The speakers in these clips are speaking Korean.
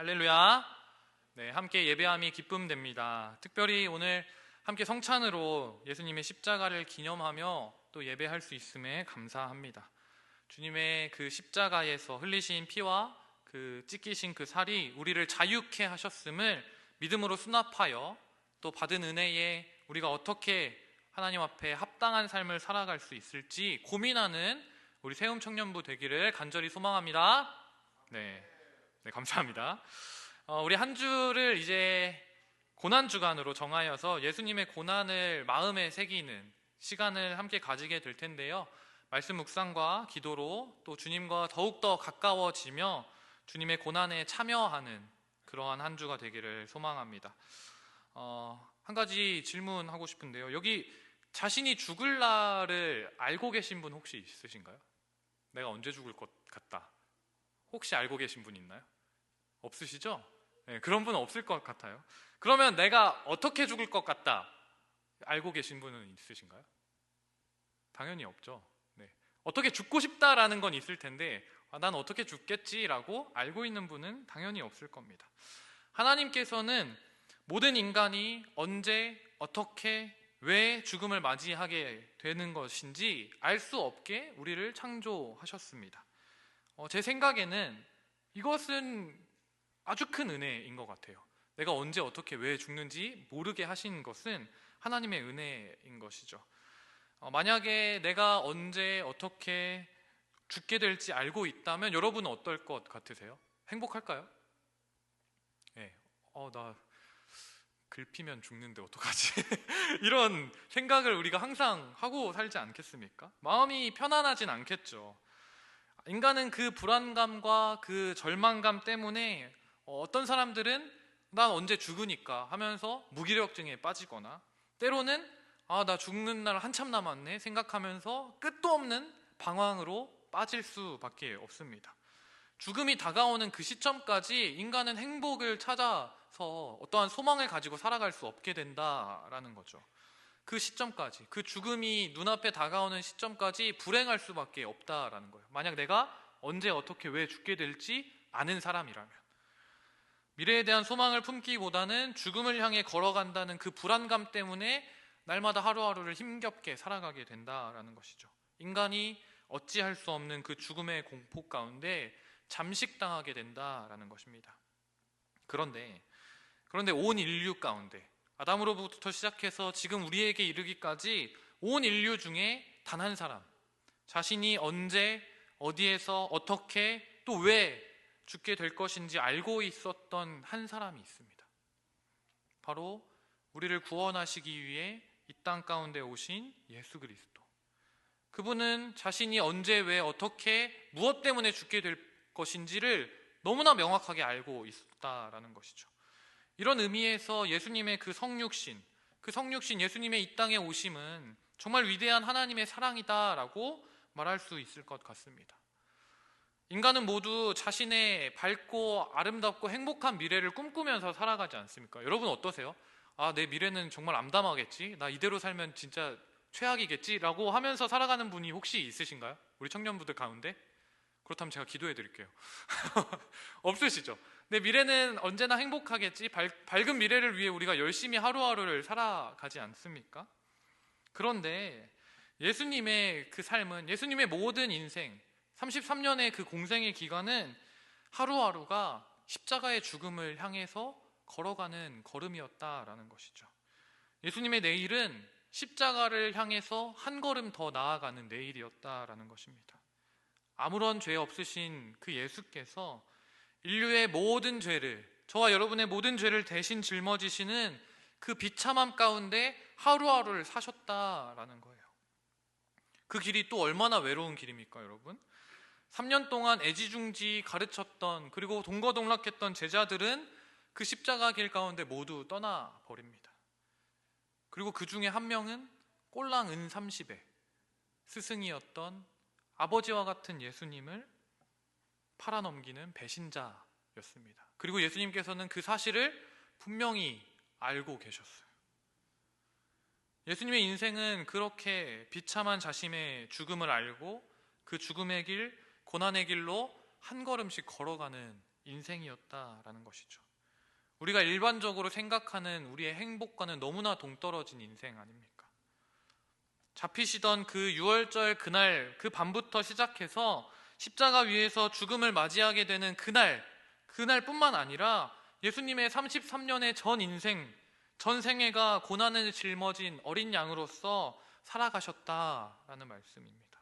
할렐루야. 네, 함께 예배함이 기쁨됩니다. 특별히 오늘 함께 성찬으로 예수님의 십자가를 기념하며 또 예배할 수 있음에 감사합니다. 주님의 그 십자가에서 흘리신 피와 그 찢기신 그 살이 우리를 자유케 하셨음을 믿음으로 수납하여 또 받은 은혜에 우리가 어떻게 하나님 앞에 합당한 삶을 살아갈 수 있을지 고민하는 우리 세움 청년부 되기를 간절히 소망합니다. 네, 감사합니다. 우리 한 주를 이제 고난주간으로 정하여서 예수님의 고난을 마음에 새기는 시간을 함께 가지게 될 텐데요. 말씀 묵상과 기도로 또 주님과 더욱더 가까워지며 주님의 고난에 참여하는 그러한 한 주가 되기를 소망합니다. 한 가지 질문하고 싶은데요. 여기 자신이 죽을 날을 알고 계신 분 혹시 있으신가요? 내가 언제 죽을 것 같다. 혹시 알고 계신 분 있나요? 없으시죠? 네, 그런 분은 없을 것 같아요. 그러면 내가 어떻게 죽을 것 같다 알고 계신 분은 있으신가요? 당연히 없죠. 네. 어떻게 죽고 싶다라는 건 있을 텐데 난 어떻게 죽겠지라고 알고 있는 분은 당연히 없을 겁니다. 하나님께서는 모든 인간이 언제 어떻게 왜 죽음을 맞이하게 되는 것인지 알 수 없게 우리를 창조하셨습니다. 제 생각에는 이것은 아주 큰 은혜인 것 같아요. 내가 언제 어떻게 왜 죽는지 모르게 하신 것은 하나님의 은혜인 것이죠. 만약에 내가 언제 어떻게 죽게 될지 알고 있다면 여러분은 어떨 것 같으세요? 행복할까요? 네. 나 글피면 죽는데 어떡하지? 이런 생각을 우리가 항상 하고 살지 않겠습니까? 마음이 편안하진 않겠죠. 인간은 그 불안감과 그 절망감 때문에 어떤 사람들은 난 언제 죽으니까 하면서 무기력증에 빠지거나 때로는 나 죽는 날 한참 남았네 생각하면서 끝도 없는 방황으로 빠질 수밖에 없습니다. 죽음이 다가오는 그 시점까지 인간은 행복을 찾아서 어떠한 소망을 가지고 살아갈 수 없게 된다라는 거죠. 그 시점까지, 그 죽음이 눈앞에 다가오는 시점까지 불행할 수밖에 없다라는 거예요. 만약 내가 언제 어떻게 왜 죽게 될지 아는 사람이라면 미래에 대한 소망을 품기보다는 죽음을 향해 걸어간다는 그 불안감 때문에 날마다 하루하루를 힘겹게 살아가게 된다라는 것이죠. 인간이 어찌할 수 없는 그 죽음의 공포 가운데 잠식당하게 된다라는 것입니다. 그런데 온 인류 가운데 아담으로부터 시작해서 지금 우리에게 이르기까지 온 인류 중에 단 한 사람, 자신이 언제 어디에서 어떻게 또 왜 죽게 될 것인지 알고 있었던 한 사람이 있습니다. 바로 우리를 구원하시기 위해 이 땅 가운데 오신 예수 그리스도. 그분은 자신이 언제 왜 어떻게 무엇 때문에 죽게 될 것인지를 너무나 명확하게 알고 있었다라는 것이죠. 이런 의미에서 예수님의 그 성육신 예수님의 이 땅에 오심은 정말 위대한 하나님의 사랑이다라고 말할 수 있을 것 같습니다. 인간은 모두 자신의 밝고 아름답고 행복한 미래를 꿈꾸면서 살아가지 않습니까? 여러분 어떠세요? 내 미래는 정말 암담하겠지? 나 이대로 살면 진짜 최악이겠지? 라고 하면서 살아가는 분이 혹시 있으신가요? 우리 청년부들 가운데? 그렇다면 제가 기도해 드릴게요. 없으시죠? 내 미래는 언제나 행복하겠지? 밝은 미래를 위해 우리가 열심히 하루하루를 살아가지 않습니까? 그런데 예수님의 그 삶은, 예수님의 모든 인생 33년의 그 공생의 기간은 하루하루가 십자가의 죽음을 향해서 걸어가는 걸음이었다라는 것이죠. 예수님의 내일은 십자가를 향해서 한 걸음 더 나아가는 내일이었다라는 것입니다. 아무런 죄 없으신 그 예수께서 인류의 모든 죄를, 저와 여러분의 모든 죄를 대신 짊어지시는 그 비참함 가운데 하루하루를 사셨다라는 거예요. 그 길이 또 얼마나 외로운 길입니까, 여러분? 3년 동안 애지중지 가르쳤던, 그리고 동거동락했던 제자들은 그 십자가 길 가운데 모두 떠나버립니다. 그리고 그 중에 한 명은 꼴랑 은 30에 스승이었던 아버지와 같은 예수님을 팔아넘기는 배신자였습니다. 그리고 예수님께서는 그 사실을 분명히 알고 계셨어요. 예수님의 인생은 그렇게 비참한 자신의 죽음을 알고 그 죽음의 길, 고난의 길로 한 걸음씩 걸어가는 인생이었다라는 것이죠. 우리가 일반적으로 생각하는 우리의 행복과는 너무나 동떨어진 인생 아닙니까? 잡히시던 그 유월절 그날, 그 밤부터 시작해서 십자가 위에서 죽음을 맞이하게 되는 그날뿐만 아니라 예수님의 33년의 전 인생, 전 생애가 고난을 짊어진 어린 양으로서 살아가셨다라는 말씀입니다.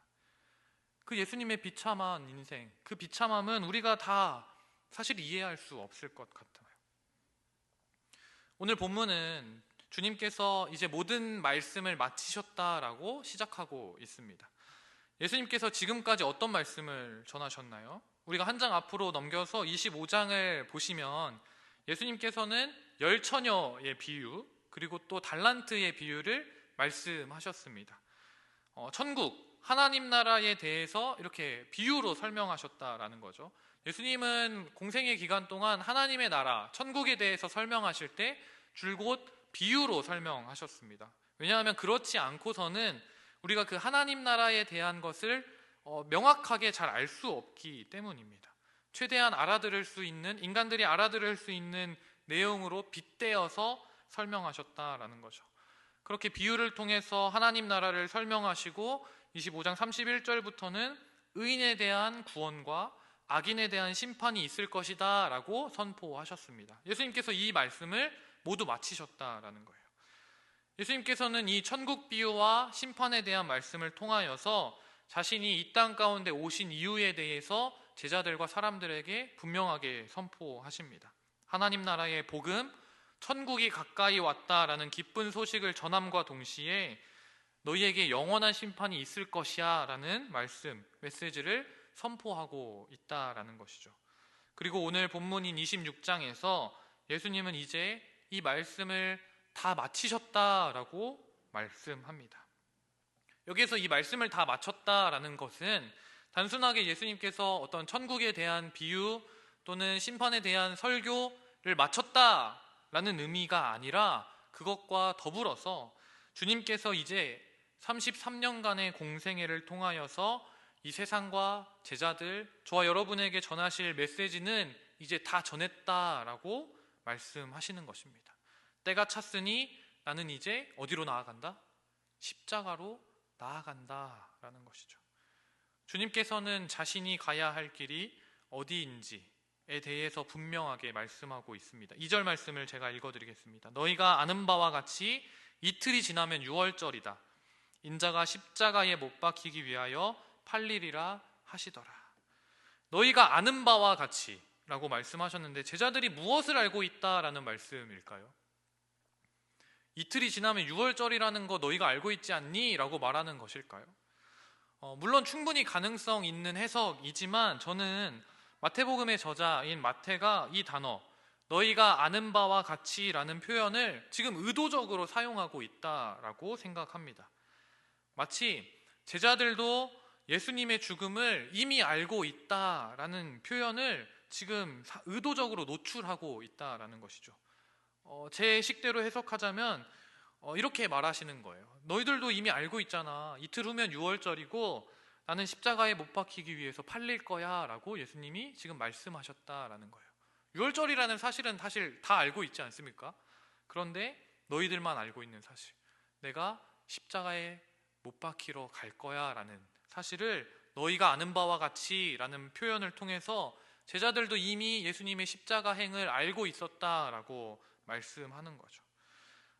그 예수님의 비참한 인생, 그 비참함은 우리가 다 사실 이해할 수 없을 것 같아요. 오늘 본문은 주님께서 이제 모든 말씀을 마치셨다라고 시작하고 있습니다. 예수님께서 지금까지 어떤 말씀을 전하셨나요? 우리가 한 장 앞으로 넘겨서 25장을 보시면 예수님께서는 열처녀의 비유, 그리고 또 달란트의 비유를 말씀하셨습니다. 천국, 하나님 나라에 대해서 이렇게 비유로 설명하셨다라는 거죠. 예수님은 공생의 기간 동안 하나님의 나라, 천국에 대해서 설명하실 때 줄곧 비유로 설명하셨습니다. 왜냐하면 그렇지 않고서는 우리가 그 하나님 나라에 대한 것을 명확하게 잘 알 수 없기 때문입니다. 최대한 알아들을 수 있는, 인간들이 알아들을 수 있는 내용으로 빗대어서 설명하셨다라는 거죠. 그렇게 비유를 통해서 하나님 나라를 설명하시고 25장 31절부터는 의인에 대한 구원과 악인에 대한 심판이 있을 것이다 라고 선포하셨습니다. 예수님께서 이 말씀을 모두 마치셨다라는 거예요. 예수님께서는 이 천국 비유와 심판에 대한 말씀을 통하여서 자신이 이 땅 가운데 오신 이유에 대해서 제자들과 사람들에게 분명하게 선포하십니다. 하나님 나라의 복음, 천국이 가까이 왔다라는 기쁜 소식을 전함과 동시에 너희에게 영원한 심판이 있을 것이야 라는 말씀, 메시지를 선포하고 있다라는 것이죠. 그리고 오늘 본문인 26장에서 예수님은 이제 이 말씀을 다 마치셨다라고 말씀합니다. 여기에서 이 말씀을 다 마쳤다라는 것은 단순하게 예수님께서 어떤 천국에 대한 비유 또는 심판에 대한 설교를 마쳤다라는 의미가 아니라 그것과 더불어서 주님께서 이제 33년간의 공생애를 통하여서 이 세상과 제자들, 저와 여러분에게 전하실 메시지는 이제 다 전했다라고 말씀하시는 것입니다. 때가 찼으니 나는 이제 어디로 나아간다? 십자가로 나아간다라는 것이죠. 주님께서는 자신이 가야 할 길이 어디인지에 대해서 분명하게 말씀하고 있습니다. 2절 말씀을 제가 읽어드리겠습니다. 너희가 아는 바와 같이 이틀이 지나면 유월절이다. 인자가 십자가에 못 박히기 위하여 팔리리라 하시더라. 너희가 아는 바와 같이 라고 말씀하셨는데 제자들이 무엇을 알고 있다라는 말씀일까요? 이틀이 지나면 유월절이라는 거 너희가 알고 있지 않니? 라고 말하는 것일까요? 물론 충분히 가능성 있는 해석이지만 저는 마태복음의 저자인 마태가 이 단어 너희가 아는 바와 같이 라는 표현을 지금 의도적으로 사용하고 있다라고 생각합니다. 마치 제자들도 예수님의 죽음을 이미 알고 있다라는 표현을 지금 의도적으로 노출하고 있다라는 것이죠. 제 식대로 해석하자면 이렇게 말하시는 거예요. 너희들도 이미 알고 있잖아. 이틀 후면 유월절이고 나는 십자가에 못 박히기 위해서 팔릴 거야 라고 예수님이 지금 말씀하셨다라는 거예요. 유월절이라는 사실은 사실 다 알고 있지 않습니까? 그런데 너희들만 알고 있는 사실, 내가 십자가에 못 박히러 갈 거야 라는 사실을 너희가 아는 바와 같이 라는 표현을 통해서 제자들도 이미 예수님의 십자가 행을 알고 있었다라고 말씀하는 거죠.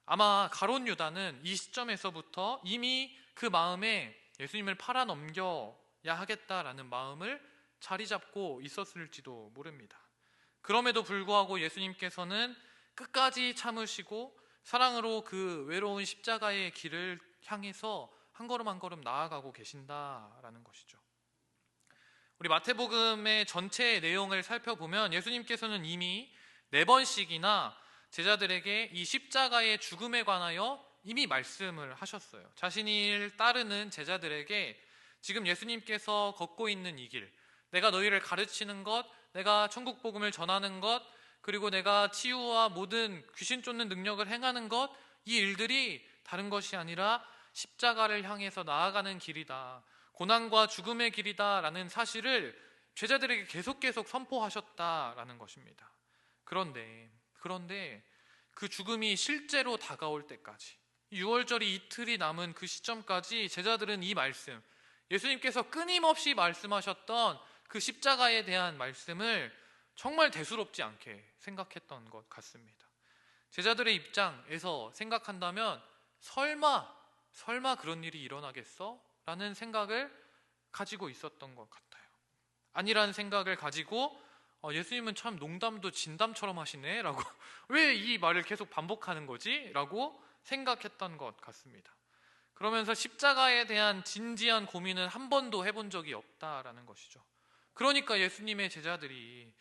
아마 가룟 유다는 이 시점에서부터 이미 그 마음에 예수님을 팔아넘겨야 하겠다라는 마음을 자리 잡고 있었을지도 모릅니다. 그럼에도 불구하고 예수님께서는 끝까지 참으시고 사랑으로 그 외로운 십자가의 길을 향해서 한 걸음 한 걸음 나아가고 계신다라는 것이죠. 우리 마태복음의 전체 내용을 살펴보면 예수님께서는 이미 4번씩이나 제자들에게 이 십자가의 죽음에 관하여 이미 말씀을 하셨어요. 자신을 따르는 제자들에게 지금 예수님께서 걷고 있는 이 길, 내가 너희를 가르치는 것, 내가 천국 복음을 전하는 것, 그리고 내가 치유와 모든 귀신 쫓는 능력을 행하는 것, 이 일들이 다른 것이 아니라 십자가를 향해서 나아가는 길이다, 고난과 죽음의 길이다 라는 사실을 제자들에게 계속 선포하셨다라는 것입니다. 그런데 그 죽음이 실제로 다가올 때까지, 6월절이 이틀이 남은 그 시점까지 제자들은 이 말씀, 예수님께서 끊임없이 말씀하셨던 그 십자가에 대한 말씀을 정말 대수롭지 않게 생각했던 것 같습니다. 제자들의 입장에서 생각한다면 설마 그런 일이 일어나겠어? 라는 생각을 가지고 있었던 것 같아요. 아니라는 생각을 가지고 예수님은 참 농담도 진담처럼 하시네? 라고 왜 이 말을 계속 반복하는 거지? 라고 생각했던 것 같습니다. 그러면서 십자가에 대한 진지한 고민은 한 번도 해본 적이 없다라는 것이죠. 그러니까 예수님의 제자들이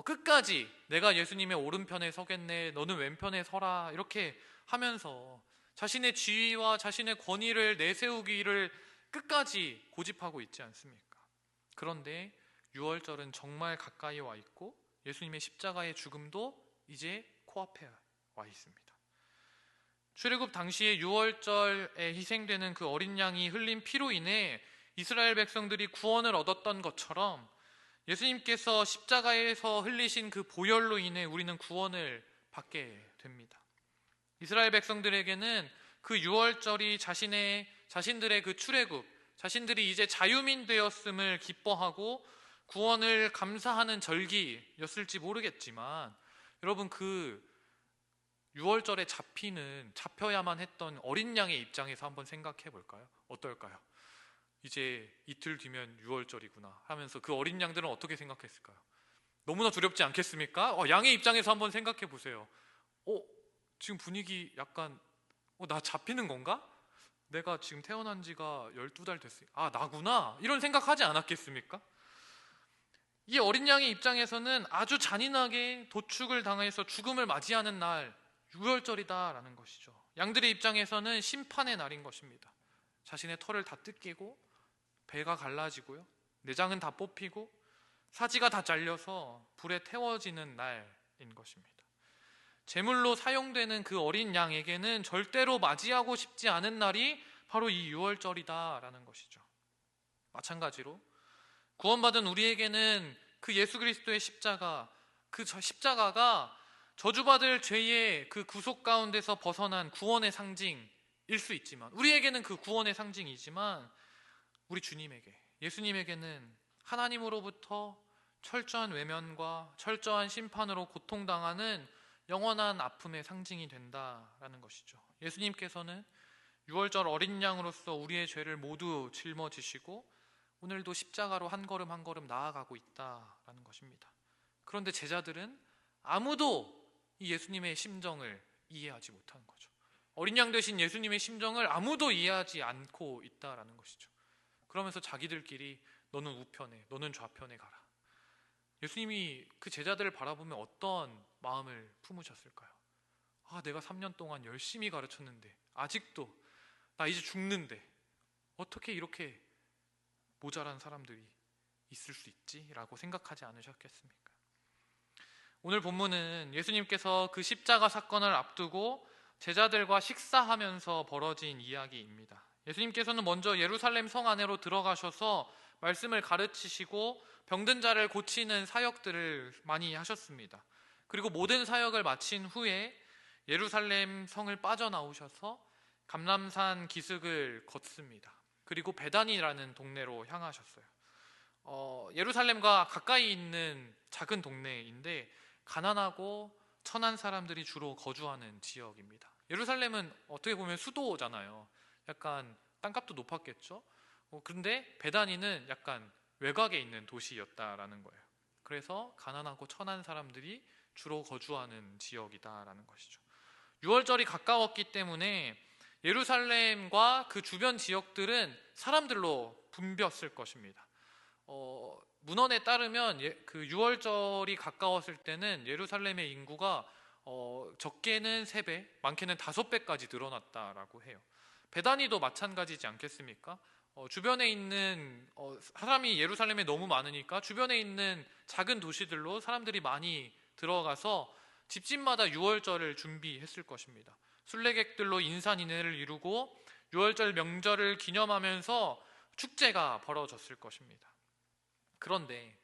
끝까지 내가 예수님의 오른편에 서겠네, 너는 왼편에 서라 이렇게 하면서 자신의 지위와 자신의 권위를 내세우기를 끝까지 고집하고 있지 않습니까? 그런데 6월절은 정말 가까이 와 있고 예수님의 십자가의 죽음도 이제 코앞에 와 있습니다. 출애굽 당시에 6월절에 희생되는 그 어린 양이 흘린 피로 인해 이스라엘 백성들이 구원을 얻었던 것처럼 예수님께서 십자가에서 흘리신 그 보혈로 인해 우리는 구원을 받게 됩니다. 이스라엘 백성들에게는 그 6월절이 자신들의 그 출애굽, 자신들이 이제 자유민 되었음을 기뻐하고 구원을 감사하는 절기였을지 모르겠지만, 여러분 그 6월절에 잡혀야만 했던 어린 양의 입장에서 한번 생각해 볼까요? 어떨까요? 이제 이틀 뒤면 6월절이구나 하면서 그 어린 양들은 어떻게 생각했을까요? 너무나 두렵지 않겠습니까? 양의 입장에서 한번 생각해 보세요. 지금 분위기 약간 나 잡히는 건가? 내가 지금 태어난 지가 12달 됐어요. 나구나? 이런 생각하지 않았겠습니까? 이 어린 양의 입장에서는 아주 잔인하게 도축을 당해서 죽음을 맞이하는 날 6월절이다라는 것이죠. 양들의 입장에서는 심판의 날인 것입니다. 자신의 털을 다 뜯기고 배가 갈라지고요, 내장은 다 뽑히고 사지가 다 잘려서 불에 태워지는 날인 것입니다. 제물로 사용되는 그 어린 양에게는 절대로 맞이하고 싶지 않은 날이 바로 이 6월절이다라는 것이죠. 마찬가지로 구원받은 우리에게는 그 예수 그리스도의 십자가, 그 십자가가 저주받을 죄의 그 구속 가운데서 벗어난 구원의 상징일 수 있지만, 우리에게는 그 구원의 상징이지만 우리 주님에게, 예수님에게는 하나님으로부터 철저한 외면과 철저한 심판으로 고통당하는 영원한 아픔의 상징이 된다라는 것이죠. 예수님께서는 6월절 어린 양으로서 우리의 죄를 모두 짊어지시고 오늘도 십자가로 한 걸음 한 걸음 나아가고 있다라는 것입니다. 그런데 제자들은 아무도 이 예수님의 심정을 이해하지 못하는 거죠. 어린 양 되신 예수님의 심정을 아무도 이해하지 않고 있다라는 것이죠. 그러면서 자기들끼리 너는 우편에, 너는 좌편에 가라. 예수님이 그 제자들을 바라보며 어떤 마음을 품으셨을까요? 내가 3년 동안 열심히 가르쳤는데 아직도 나 이제 죽는데 어떻게 이렇게 모자란 사람들이 있을 수 있지? 라고 생각하지 않으셨겠습니까? 오늘 본문은 예수님께서 그 십자가 사건을 앞두고 제자들과 식사하면서 벌어진 이야기입니다. 예수님께서는 먼저 예루살렘 성 안으로 들어가셔서 말씀을 가르치시고 병든 자를 고치는 사역들을 많이 하셨습니다. 그리고 모든 사역을 마친 후에 예루살렘 성을 빠져나오셔서 감람산 기슭을 걷습니다. 그리고 베단이라는 동네로 향하셨어요. 예루살렘과 가까이 있는 작은 동네인데 가난하고 천한 사람들이 주로 거주하는 지역입니다. 예루살렘은 어떻게 보면 수도잖아요. 약간 땅값도 높았겠죠. 그런데 베다니는 약간 외곽에 있는 도시였다라는 거예요. 그래서 가난하고 천한 사람들이 주로 거주하는 지역이다라는 것이죠. 6월절이 가까웠기 때문에 예루살렘과 그 주변 지역들은 사람들로 붐볐을 것입니다. 문헌에 따르면 그 6월절이 가까웠을 때는 예루살렘의 인구가 적게는 3배, 많게는 5배까지 늘어났다라고 해요. 베다니도 마찬가지지 않겠습니까? 주변에 있는 사람이 예루살렘에 너무 많으니까 주변에 있는 작은 도시들로 사람들이 많이 들어가서 집집마다 6월절을 준비했을 것입니다. 순례객들로 인산인해를 이루고 6월절 명절을 기념하면서 축제가 벌어졌을 것입니다. 그런데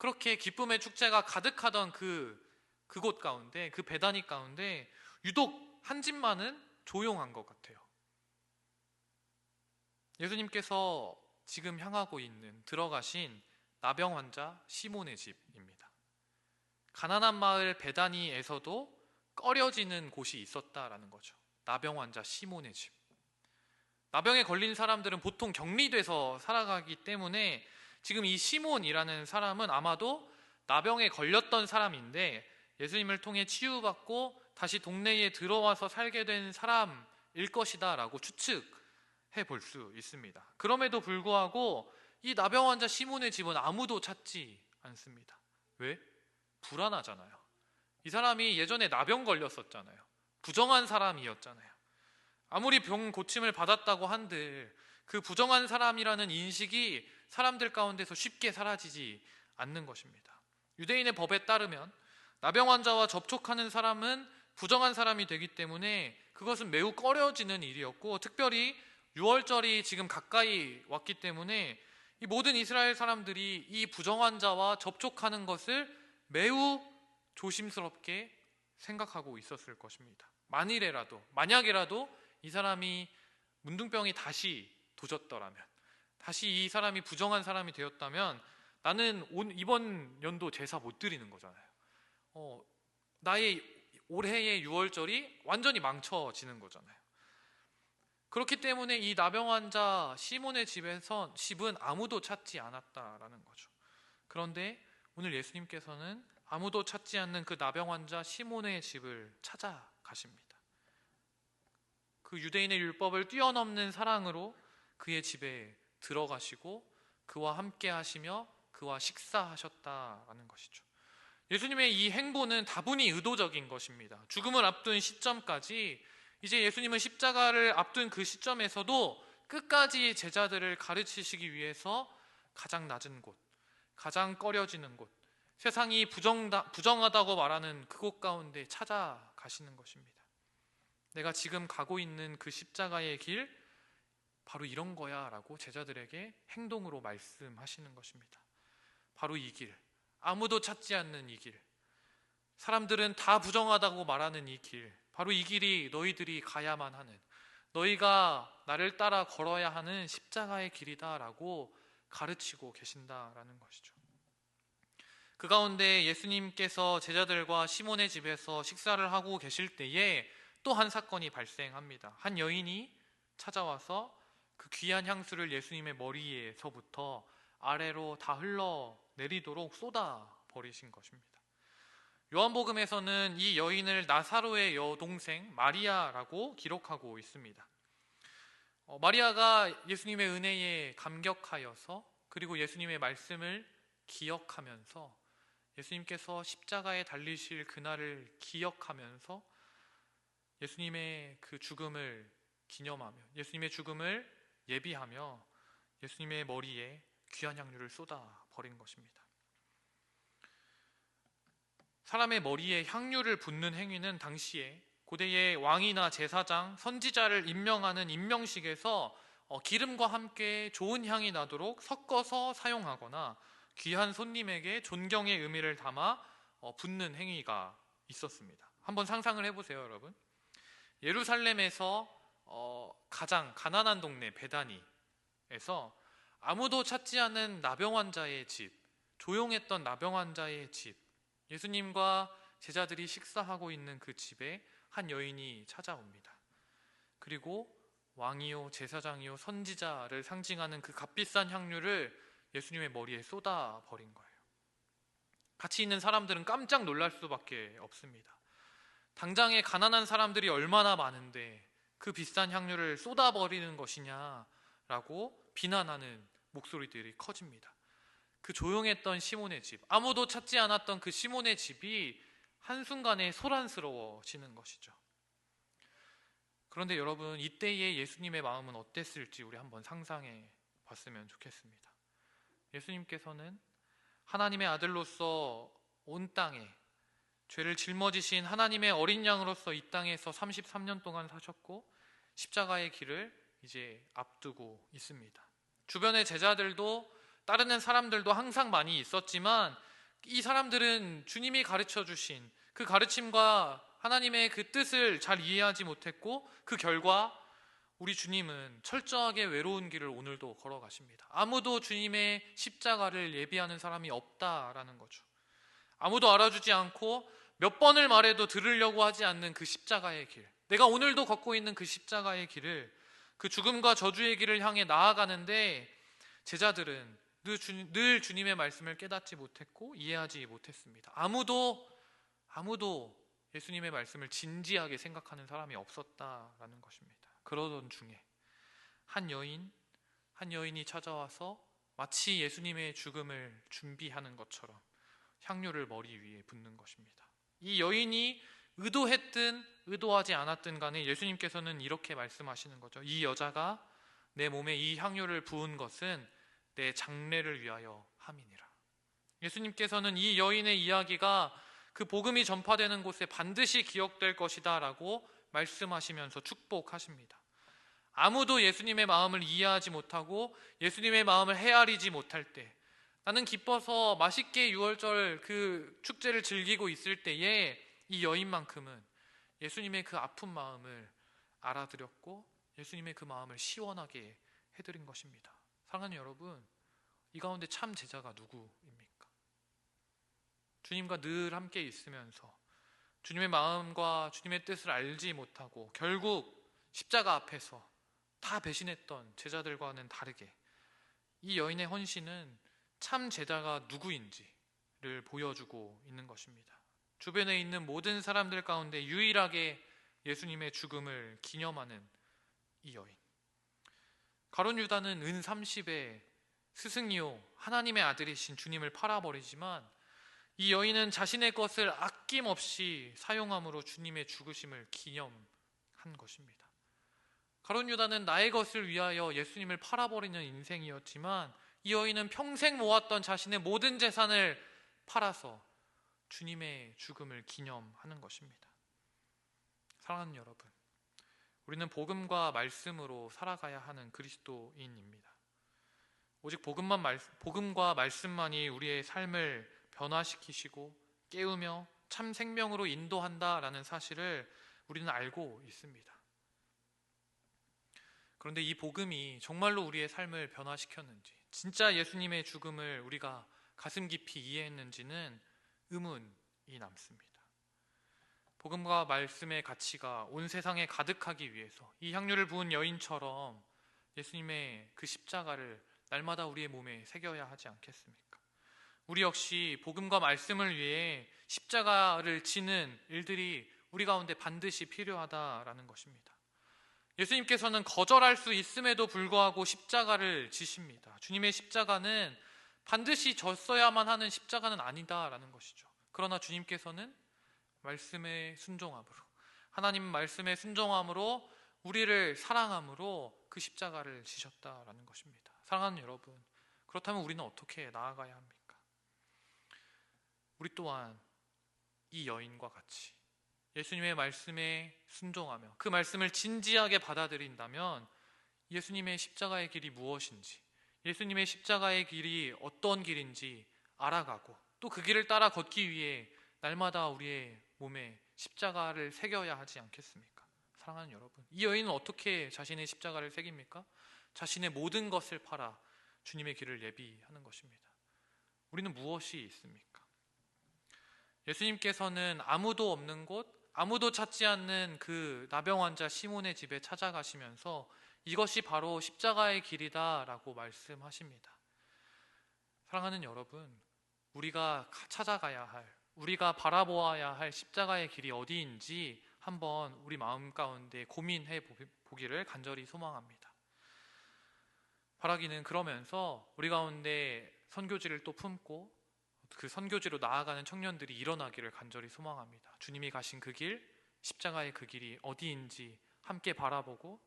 그렇게 기쁨의 축제가 가득하던 그곳 가운데, 그 베다니 가운데 유독 한 집만은 조용한 것 같아요. 예수님께서 지금 향하고 있는, 들어가신 나병 환자 시몬의 집입니다. 가난한 마을 베다니에서도 꺼려지는 곳이 있었다라는 거죠. 나병 환자 시몬의 집. 나병에 걸린 사람들은 보통 격리돼서 살아가기 때문에 지금 이 시몬이라는 사람은 아마도 나병에 걸렸던 사람인데 예수님을 통해 치유받고 다시 동네에 들어와서 살게 된 사람일 것이다 라고 추측해 볼 수 있습니다. 그럼에도 불구하고 이 나병 환자 시몬의 집은 아무도 찾지 않습니다. 왜? 불안하잖아요. 이 사람이 예전에 나병 걸렸었잖아요. 부정한 사람이었잖아요. 아무리 병 고침을 받았다고 한들 그 부정한 사람이라는 인식이 사람들 가운데서 쉽게 사라지지 않는 것입니다. 유대인의 법에 따르면 나병 환자와 접촉하는 사람은 부정한 사람이 되기 때문에 그것은 매우 꺼려지는 일이었고, 특별히 유월절이 지금 가까이 왔기 때문에 이 모든 이스라엘 사람들이 이 부정한 자와 접촉하는 것을 매우 조심스럽게 생각하고 있었을 것입니다. 만약에라도 이 사람이 문둥병이 다시 도졌더라면, 다시 이 사람이 부정한 사람이 되었다면 나는 이번 연도 제사 못 드리는 거잖아요. 나의 올해의 유월절이 완전히 망쳐지는 거잖아요. 그렇기 때문에 이 나병 환자 시몬의 집은 아무도 찾지 않았다라는 거죠. 그런데 오늘 예수님께서는 아무도 찾지 않는 그 나병 환자 시몬의 집을 찾아가십니다. 그 유대인의 율법을 뛰어넘는 사랑으로 그의 집에 들어가시고 그와 함께 하시며 그와 식사하셨다라는 것이죠. 예수님의 이 행보는 다분히 의도적인 것입니다. 죽음을 앞둔 시점까지, 이제 예수님은 십자가를 앞둔 그 시점에서도 끝까지 제자들을 가르치시기 위해서 가장 낮은 곳, 가장 꺼려지는 곳, 세상이 부정하다고 말하는 그곳 가운데 찾아가시는 것입니다. 내가 지금 가고 있는 그 십자가의 길, 바로 이런 거야 라고 제자들에게 행동으로 말씀하시는 것입니다. 바로 이 길, 아무도 찾지 않는 이 길, 사람들은 다 부정하다고 말하는 이 길, 바로 이 길이 너희들이 가야만 하는, 너희가 나를 따라 걸어야 하는 십자가의 길이다 라고 가르치고 계신다라는 것이죠. 그 가운데 예수님께서 제자들과 시몬의 집에서 식사를 하고 계실 때에 또 한 사건이 발생합니다. 한 여인이 찾아와서 그 귀한 향수를 예수님의 머리에서부터 아래로 다 흘러내리도록 쏟아 버리신 것입니다. 요한복음에서는 이 여인을 나사로의 여동생 마리아라고 기록하고 있습니다. 마리아가 예수님의 은혜에 감격하여서, 그리고 예수님의 말씀을 기억하면서, 예수님께서 십자가에 달리실 그날을 기억하면서 예수님의 그 죽음을 기념하며, 예수님의 죽음을 예비하며 예수님의 머리에 귀한 향유를 쏟아 버린 것입니다. 사람의 머리에 향유를 붓는 행위는 당시에 고대의 왕이나 제사장, 선지자를 임명하는 임명식에서 기름과 함께 좋은 향이 나도록 섞어서 사용하거나 귀한 손님에게 존경의 의미를 담아 붓는 행위가 있었습니다. 한번 상상을 해보세요, 여러분. 예루살렘에서 가장 가난한 동네 베다니에서 아무도 찾지 않은 나병 환자의 집, 조용했던 나병 환자의 집, 예수님과 제자들이 식사하고 있는 그 집에 한 여인이 찾아옵니다. 그리고 왕이요, 제사장이요, 선지자를 상징하는 그 값비싼 향유를 예수님의 머리에 쏟아 버린 거예요. 같이 있는 사람들은 깜짝 놀랄 수밖에 없습니다. 당장에 가난한 사람들이 얼마나 많은데 그 비싼 향유를 쏟아버리는 것이냐라고 비난하는 목소리들이 커집니다. 그 조용했던 시몬의 집, 아무도 찾지 않았던 그 시몬의 집이 한순간에 소란스러워지는 것이죠. 그런데 여러분, 이때의 예수님의 마음은 어땠을지 우리 한번 상상해 봤으면 좋겠습니다. 예수님께서는 하나님의 아들로서 온 땅에 죄를 짊어지신 하나님의 어린 양으로서 이 땅에서 33년 동안 사셨고 십자가의 길을 이제 앞두고 있습니다. 주변의 제자들도, 따르는 사람들도 항상 많이 있었지만 이 사람들은 주님이 가르쳐 주신 그 가르침과 하나님의 그 뜻을 잘 이해하지 못했고, 그 결과 우리 주님은 철저하게 외로운 길을 오늘도 걸어가십니다. 아무도 주님의 십자가를 예비하는 사람이 없다라는 거죠. 아무도 알아주지 않고 몇 번을 말해도 들으려고 하지 않는 그 십자가의 길, 내가 오늘도 걷고 있는 그 십자가의 길을, 그 죽음과 저주의 길을 향해 나아가는데 제자들은 늘 주님의 말씀을 깨닫지 못했고 이해하지 못했습니다. 아무도 예수님의 말씀을 진지하게 생각하는 사람이 없었다라는 것입니다. 그러던 중에 한 여인이 찾아와서 마치 예수님의 죽음을 준비하는 것처럼 향유를 머리 위에 붓는 것입니다. 이 여인이 의도했든 의도하지 않았든 간에 예수님께서는 이렇게 말씀하시는 거죠. 이 여자가 내 몸에 이 향유를 부은 것은 내 장례를 위하여 함이니라. 예수님께서는 이 여인의 이야기가 그 복음이 전파되는 곳에 반드시 기억될 것이다 라고 말씀하시면서 축복하십니다. 아무도 예수님의 마음을 이해하지 못하고 예수님의 마음을 헤아리지 못할 때, 나는 기뻐서 맛있게 유월절 그 축제를 즐기고 있을 때에 이 여인만큼은 예수님의 그 아픈 마음을 알아들였고 예수님의 그 마음을 시원하게 해드린 것입니다. 사랑하는 여러분, 이 가운데 참 제자가 누구입니까? 주님과 늘 함께 있으면서 주님의 마음과 주님의 뜻을 알지 못하고 결국 십자가 앞에서 다 배신했던 제자들과는 다르게 이 여인의 헌신은 참 제자가 누구인지를 보여주고 있는 것입니다. 주변에 있는 모든 사람들 가운데 유일하게 예수님의 죽음을 기념하는 이 여인. 가룟 유다는 은 30에 스승이요 하나님의 아들이신 주님을 팔아버리지만 이 여인은 자신의 것을 아낌없이 사용함으로 주님의 죽으심을 기념한 것입니다. 가룟 유다는 나의 것을 위하여 예수님을 팔아버리는 인생이었지만 이 여인은 평생 모았던 자신의 모든 재산을 팔아서 주님의 죽음을 기념하는 것입니다. 사랑하는 여러분, 우리는 복음과 말씀으로 살아가야 하는 그리스도인입니다. 오직 복음과 말씀만이 우리의 삶을 변화시키시고 깨우며 참 생명으로 인도한다라는 사실을 우리는 알고 있습니다. 그런데 이 복음이 정말로 우리의 삶을 변화시켰는지, 진짜 예수님의 죽음을 우리가 가슴 깊이 이해했는지는 의문이 남습니다. 복음과 말씀의 가치가 온 세상에 가득하기 위해서 이 향유를 부은 여인처럼 예수님의 그 십자가를 날마다 우리의 몸에 새겨야 하지 않겠습니까? 우리 역시 복음과 말씀을 위해 십자가를 지는 일들이 우리 가운데 반드시 필요하다라는 것입니다. 예수님께서는 거절할 수 있음에도 불구하고 십자가를 지십니다. 주님의 십자가는 반드시 졌어야만 하는 십자가는 아니다라는 것이죠. 그러나 주님께서는 말씀의 순종함으로, 하나님 말씀의 순종함으로 우리를 사랑함으로 그 십자가를 지셨다라는 것입니다. 사랑하는 여러분, 그렇다면 우리는 어떻게 나아가야 합니까? 우리 또한 이 여인과 같이 예수님의 말씀에 순종하며 그 말씀을 진지하게 받아들인다면 예수님의 십자가의 길이 무엇인지, 예수님의 십자가의 길이 어떤 길인지 알아가고 또 그 길을 따라 걷기 위해 날마다 우리의 몸에 십자가를 새겨야 하지 않겠습니까? 사랑하는 여러분, 이 여인은 어떻게 자신의 십자가를 새깁니까? 자신의 모든 것을 팔아 주님의 길을 예비하는 것입니다. 우리는 무엇이 있습니까? 예수님께서는 아무도 없는 곳, 아무도 찾지 않는 그 나병 환자 시몬의 집에 찾아가시면서 이것이 바로 십자가의 길이다 라고 말씀하십니다. 사랑하는 여러분, 우리가 찾아가야 할, 우리가 바라보아야 할 십자가의 길이 어디인지 한번 우리 마음 가운데 고민해 보기를 간절히 소망합니다. 바라기는 그러면서 우리 가운데 선교지를 또 품고 그 선교지로 나아가는 청년들이 일어나기를 간절히 소망합니다. 주님이 가신 그 길, 십자가의 그 길이 어디인지 함께 바라보고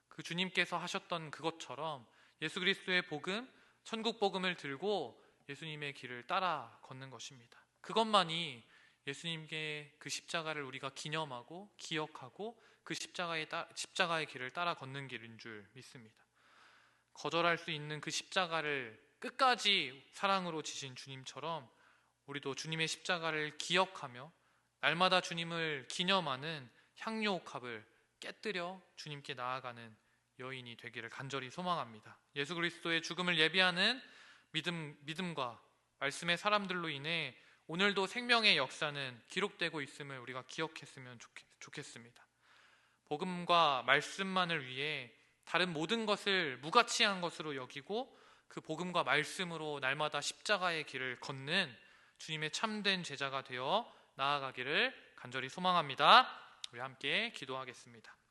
그 주님께서 하셨던 그것처럼 예수 그리스도의 복음, 천국 복음을 들고 예수님의 길을 따라 걷는 것입니다. 그것만이 예수님의 그 십자가를 우리가 기념하고 기억하고 그 십자가의 길을 따라 걷는 길인 줄 믿습니다. 거절할 수 있는 그 십자가를 끝까지 사랑으로 지신 주님처럼 우리도 주님의 십자가를 기억하며 날마다 주님을 기념하는 향료옥합을 깨뜨려 주님께 나아가는 여인이 되기를 간절히 소망합니다. 예수 그리스도의 죽음을 예비하는 믿음과 말씀의 사람들로 인해 오늘도 생명의 역사는 기록되고 있음을 우리가 기억했으면 좋겠습니다. 복음과 말씀만을 위해 다른 모든 것을 무가치한 것으로 여기고 그 복음과 말씀으로 날마다 십자가의 길을 걷는 주님의 참된 제자가 되어 나아가기를 간절히 소망합니다. 우리 함께 기도하겠습니다.